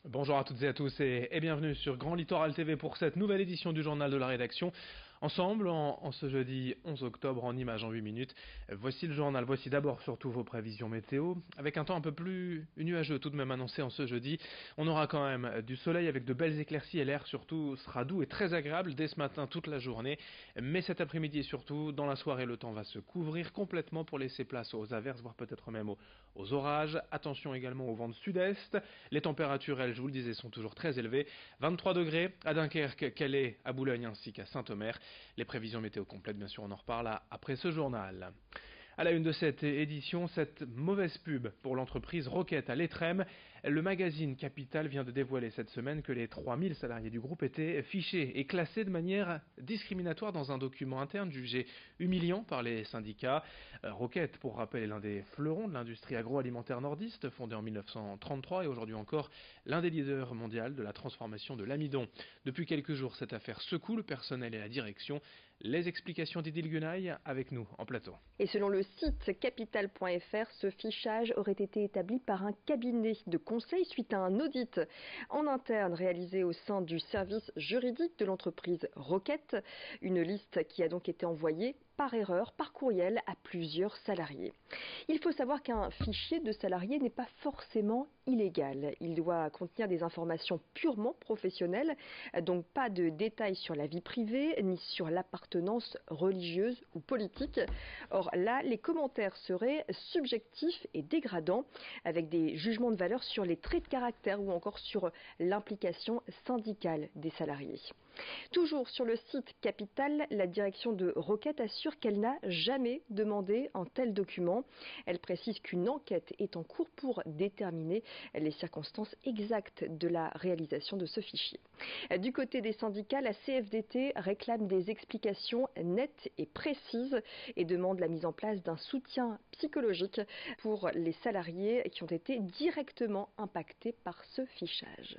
Bonjour à toutes et à tous et bienvenue sur Grand Littoral TV pour cette nouvelle édition du journal de la rédaction. Ensemble, en ce jeudi 11 octobre, en images en 8 minutes, voici le journal. Voici d'abord surtout vos prévisions météo, avec un temps un peu plus nuageux tout de même annoncé en ce jeudi. On aura quand même du soleil avec de belles éclaircies et l'air surtout sera doux et très agréable dès ce matin toute la journée. Mais cet après-midi et surtout, dans la soirée, le temps va se couvrir complètement pour laisser place aux averses, voire peut-être même aux orages. Attention également au vent de sud-est. Les températures, elles, je vous le disais, sont toujours très élevées. 23 degrés à Dunkerque, Calais, à Boulogne ainsi qu'à Saint-Omer. Les prévisions météo complètes, bien sûr, on en reparle après ce journal. À la une de cette édition, cette mauvaise pub pour l'entreprise Roquette à l'Étrême. Le magazine Capital vient de dévoiler cette semaine que les 3000 salariés du groupe étaient fichés et classés de manière discriminatoire dans un document interne jugé humiliant par les syndicats. Roquette, pour rappel, est l'un des fleurons de l'industrie agroalimentaire nordiste, fondé en 1933 et aujourd'hui encore l'un des leaders mondiaux de la transformation de l'amidon. Depuis quelques jours, cette affaire secoue le personnel et la direction. Les explications d'Idil Gunaï avec nous en plateau. Et selon le site capital.fr, ce fichage aurait été établi par un cabinet de conseil suite à un audit en interne réalisé au sein du service juridique de l'entreprise Roquette. Une liste qui a donc été envoyée par erreur, par courriel, à plusieurs salariés. Il faut savoir qu'un fichier de salariés n'est pas forcément illégal. Il doit contenir des informations purement professionnelles, donc pas de détails sur la vie privée, ni sur l'appartenance religieuse ou politique. Or là, les commentaires seraient subjectifs et dégradants, avec des jugements de valeur sur les traits de caractère ou encore sur l'implication syndicale des salariés. Toujours sur le site Capital, la direction de Roquette assure qu'elle n'a jamais demandé un tel document. Elle précise qu'une enquête est en cours pour déterminer les circonstances exactes de la réalisation de ce fichier. Du côté des syndicats, la CFDT réclame des explications nettes et précises et demande la mise en place d'un soutien psychologique pour les salariés qui ont été directement impactés par ce fichage.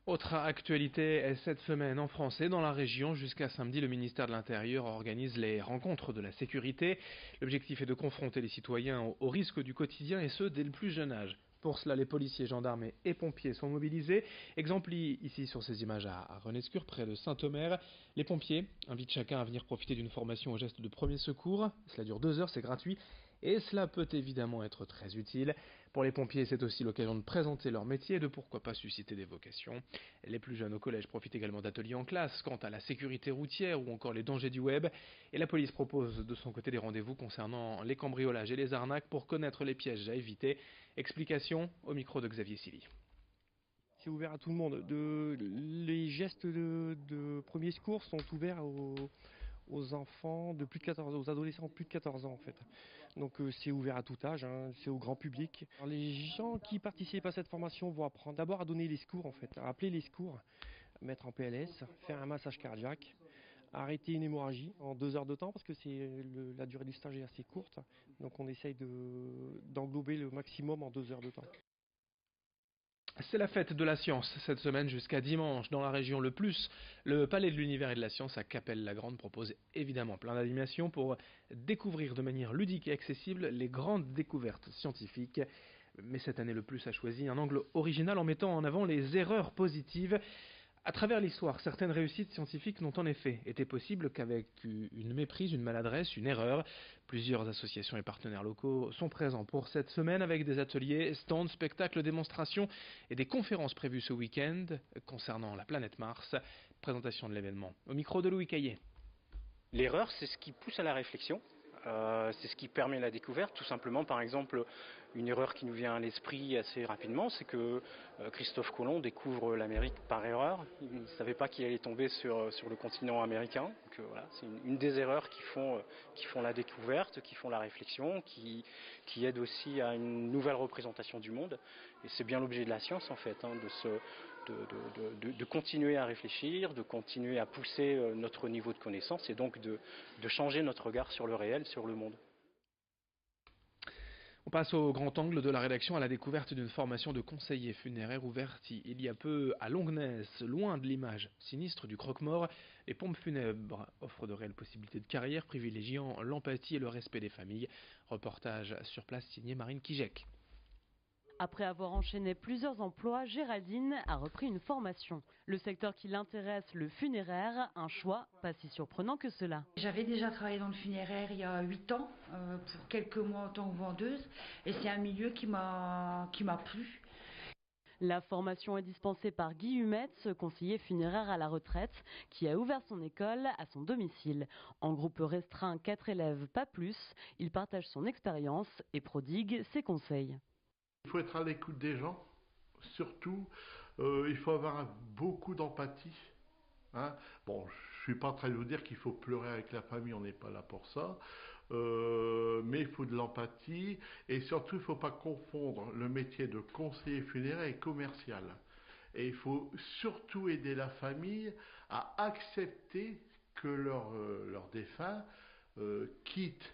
Autre actualité, cette semaine en France et dans la région, jusqu'à samedi, le ministère de l'Intérieur organise les rencontres de la sécurité. L'objectif est de confronter les citoyens aux risques du quotidien et ce, dès le plus jeune âge. Pour cela, les policiers, gendarmes et pompiers sont mobilisés. Exemple ici sur ces images à Renescure, près de Saint-Omer. Les pompiers invitent chacun à venir profiter d'une formation aux gestes de premier secours. Cela dure 2 heures, c'est gratuit. Et cela peut évidemment être très utile. Pour les pompiers, c'est aussi l'occasion de présenter leur métier et de pourquoi pas susciter des vocations. Les plus jeunes au collège profitent également d'ateliers en classe quant à la sécurité routière ou encore les dangers du web. Et la police propose de son côté des rendez-vous concernant les cambriolages et les arnaques pour connaître les pièges à éviter. Explication au micro de Xavier Silly. C'est ouvert à tout le monde. Les gestes de premier secours sont ouverts aux enfants de plus de 14 ans, aux adolescents de plus de 14 ans en fait. Donc c'est ouvert à tout âge, c'est au grand public. Alors, les gens qui participent à cette formation vont apprendre d'abord à donner les secours en fait, à appeler les secours, mettre en PLS, faire un massage cardiaque, arrêter une hémorragie en 2 heures de temps parce que la durée du stage est assez courte. Donc on essaye d'englober le maximum en 2 heures de temps. C'est la fête de la science cette semaine jusqu'à dimanche dans la région Le Plus. Le Palais de l'Univers et de la Science à Capelle-la-Grande propose évidemment plein d'animations pour découvrir de manière ludique et accessible les grandes découvertes scientifiques. Mais cette année, Le Plus a choisi un angle original en mettant en avant les erreurs positives. À travers l'histoire, certaines réussites scientifiques n'ont en effet été possibles qu'avec une méprise, une maladresse, une erreur. Plusieurs associations et partenaires locaux sont présents pour cette semaine avec des ateliers, stands, spectacles, démonstrations et des conférences prévues ce week-end concernant la planète Mars. Présentation de l'événement au micro de Louis Caillé. L'erreur, c'est ce qui pousse à la réflexion. C'est ce qui permet la découverte. Tout simplement, par exemple, une erreur qui nous vient à l'esprit assez rapidement, c'est que Christophe Colomb découvre l'Amérique par erreur. Il ne savait pas qu'il allait tomber sur le continent américain. Donc, voilà, c'est une des erreurs qui font la découverte, qui font la réflexion, qui aident aussi à une nouvelle représentation du monde. Et c'est bien l'objet de la science, en fait, de continuer à réfléchir, de continuer à pousser notre niveau de connaissance et donc de changer notre regard sur le réel, sur le monde. On passe au grand angle de la rédaction à la découverte d'une formation de conseiller funéraire ouverte il y a peu à Longnes, loin de l'image sinistre du croque-mort. Les pompes funèbres offrent de réelles possibilités de carrière, privilégiant l'empathie et le respect des familles. Reportage sur place signé Marine Kijek. Après avoir enchaîné plusieurs emplois, Géraldine a repris une formation. Le secteur qui l'intéresse, le funéraire, un choix pas si surprenant que cela. J'avais déjà travaillé dans le funéraire il y a 8 ans, pour quelques mois en tant que vendeuse, et c'est un milieu qui m'a plu. La formation est dispensée par Guy Humetz, conseiller funéraire à la retraite, qui a ouvert son école à son domicile. En groupe restreint, 4 élèves, pas plus, il partage son expérience et prodigue ses conseils. Il faut être à l'écoute des gens, surtout, il faut avoir beaucoup d'empathie. Hein. Bon, je ne suis pas en train de vous dire qu'il faut pleurer avec la famille, on n'est pas là pour ça. Mais il faut de l'empathie et surtout il ne faut pas confondre le métier de conseiller funéraire et commercial. Et il faut surtout aider la famille à accepter que leur défunt quitte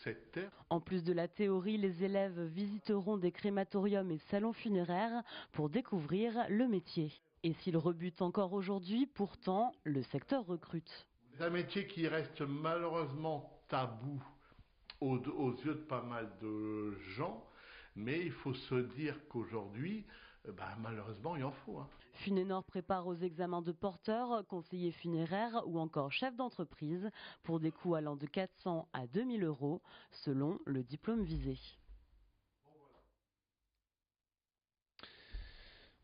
cette terre. En plus de la théorie, les élèves visiteront des crématoriums et salons funéraires pour découvrir le métier. Et s'il rebute encore aujourd'hui, pourtant, le secteur recrute. C'est un métier qui reste malheureusement tabou aux yeux de pas mal de gens, mais il faut se dire qu'aujourd'hui, malheureusement, il en faut. Hein. Funénor prépare aux examens de porteur, conseiller funéraire ou encore chef d'entreprise pour des coûts allant de 400 à 2000 € selon le diplôme visé.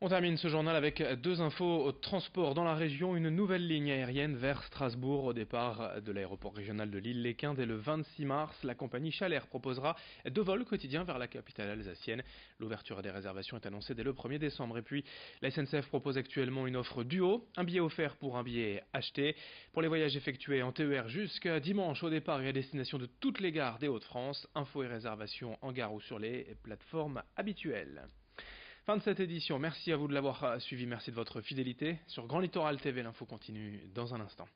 On termine ce journal avec 2 infos au transport dans la région. Une nouvelle ligne aérienne vers Strasbourg au départ de l'aéroport régional de Lille-les-Quins dès le 26 mars. La compagnie Chalair proposera 2 vols quotidiens vers la capitale alsacienne. L'ouverture des réservations est annoncée dès le 1er décembre. Et puis, la SNCF propose actuellement une offre duo, un billet offert pour un billet acheté. Pour les voyages effectués en TER jusqu'à dimanche au départ et à destination de toutes les gares des Hauts-de-France. Infos et réservations en gare ou sur les plateformes habituelles. Fin de cette édition, merci à vous de l'avoir suivi, merci de votre fidélité. Sur Grand Littoral TV, l'info continue dans un instant.